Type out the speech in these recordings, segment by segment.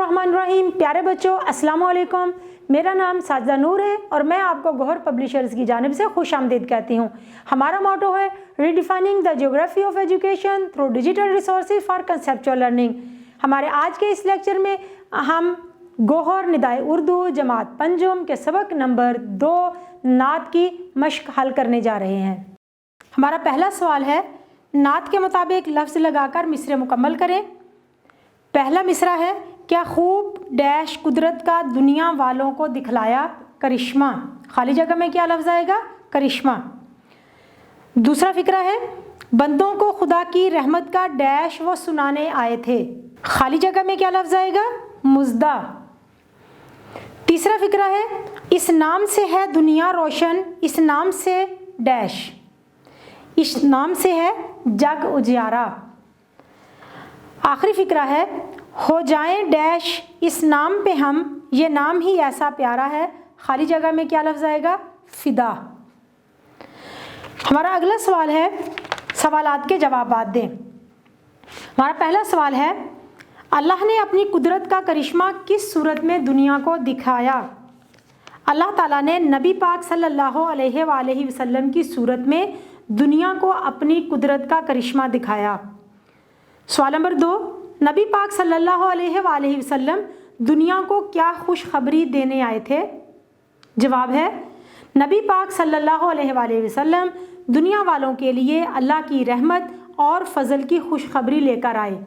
बिस्मिल्लाहिर्रहमानिर्रहीम। प्यारे बच्चों, अस्सलाम वालेकुम। मेरा नाम साजिदा नूर है और मैं आपको गौहर पब्लिशर्स की जानिब से खुश आमदीद कहती हूँ। हमारा मोटो है redefining the geography of education through digital resources for conceptual learning. हमारे आज के इस लेक्चर में हम गौहर निदाए उर्दू जमात पंजुम के सबक नंबर 2 नात की मश्क हल करने जा रहे हैं। हमारा पहला सवाल है, नात के मुताबिक लफ्ज़ लगाकर मिसरे मुकम्मल करें। पहला मिसरा है, क्या खूब डैश कुदरत का दुनिया वालों को दिखलाया करिश्मा। खाली जगह में क्या लफ्ज़ आएगा? करिश्मा। दूसरा फिक्रा है, बंदों को खुदा की रहमत का डैश वो सुनाने आए थे। खाली जगह में क्या लफ्ज़ आएगा? मुज़दा। तीसरा फिक्रा है, इस नाम से है दुनिया रोशन, इस नाम से डैश, इस नाम से है जग उजियारा। आखिरी फिक्रा है, हो जाएं डैश इस नाम पे हम, ये नाम ही ऐसा प्यारा है। खाली जगह में क्या लफ्ज़ आएगा? फिदा। हमारा अगला सवाल है, सवालात के जवाब दें। हमारा पहला सवाल है, अल्लाह ने अपनी कुदरत का करिश्मा किस सूरत में दुनिया को दिखाया। अल्लाह ताला ने नबी पाक सल्लल्लाहु अलैहि वसल्लम की सूरत में दुनिया को अपनी कुदरत का करिश्मा दिखाया। सवाल नंबर 2, नबी पाक सल्लल्लाहु अलैहि वसल्लम दुनिया को क्या खुशखबरी देने आए थे। जवाब है, नबी पाक सल्लल्लाहु अलैहि वसल्लम दुनिया वालों के लिए अल्लाह की रहमत और फजल की खुशखबरी लेकर आए।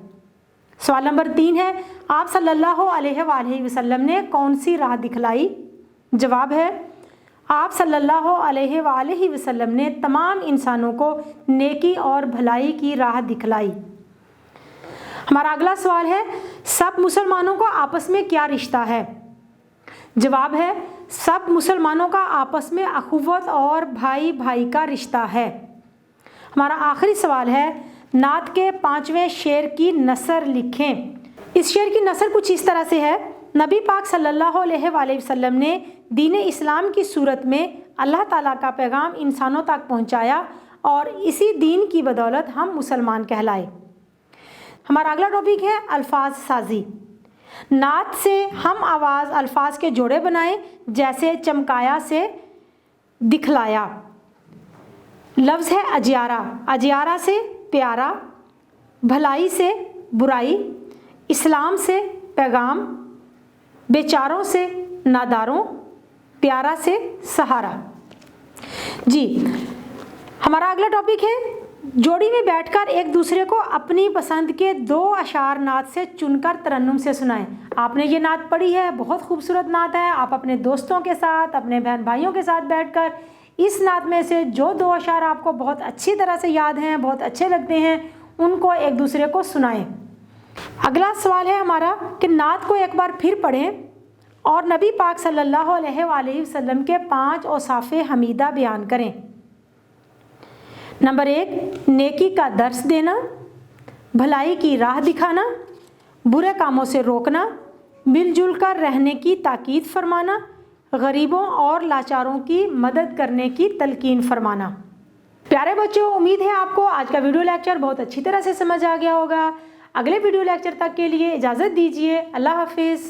सवाल नंबर 3 है, आप सल्लल्लाहु अलैहि वसल्लम ने कौन सी राह दिखलाई। जवाब है, आप सल्लल्लाहु अलैहि वसल्लम ने तमाम इंसानों को नेकी और भलाई की राह दिखलाई। हमारा अगला सवाल है, सब मुसलमानों का आपस में क्या रिश्ता है। जवाब है, सब मुसलमानों का आपस में अखुवत और भाई भाई का रिश्ता है। हमारा आखिरी सवाल है, नात के 5वें शेर की नसर लिखें। इस शेर की नसर कुछ इस तरह से है, नबी पाक सल्लल्लाहु अलैहि वसल्लम ने दीन इस्लाम की सूरत में अल्लाह ताला का पैगाम इंसानों तक पहुँचाया और इसी दीन की बदौलत हम मुसलमान कहलाए। हमारा अगला टॉपिक है अल्फाज साजी। नात से हम आवाज़ अल्फाज के जोड़े बनाएं, जैसे चमकाया से दिखलाया। लफ्ज़ है अजियारा, अजियारा से प्यारा, भलाई से बुराई, इस्लाम से पैगाम, बेचारों से नादारों, प्यारा से सहारा। जी, हमारा अगला टॉपिक है, जोड़ी में बैठकर एक दूसरे को अपनी पसंद के 2 अशार नात से चुनकर तरन्नुम से सुनाएं। आपने ये नात पढ़ी है, बहुत खूबसूरत नात है। आप अपने दोस्तों के साथ, अपने बहन भाइयों के साथ बैठकर इस नात में से जो 2 अशार आपको बहुत अच्छी तरह से याद हैं, बहुत अच्छे लगते हैं, उनको एक दूसरे को सुनाएं। अगला सवाल है हमारा कि नात को एक बार फिर पढ़ें और नबी पाक सल्लल्लाहु अलैहि वसल्लम के 5 औसाफ़े हमीदा बयान करें। नंबर 1, नेकी का दर्स देना, भलाई की राह दिखाना, बुरे कामों से रोकना, मिलजुल कर रहने की ताकीद फरमाना, गरीबों और लाचारों की मदद करने की तलकीन फरमाना। प्यारे बच्चों, उम्मीद है आपको आज का वीडियो लेक्चर बहुत अच्छी तरह से समझ आ गया होगा। अगले वीडियो लेक्चर तक के लिए इजाज़त दीजिए। अल्लाह हाफिज़।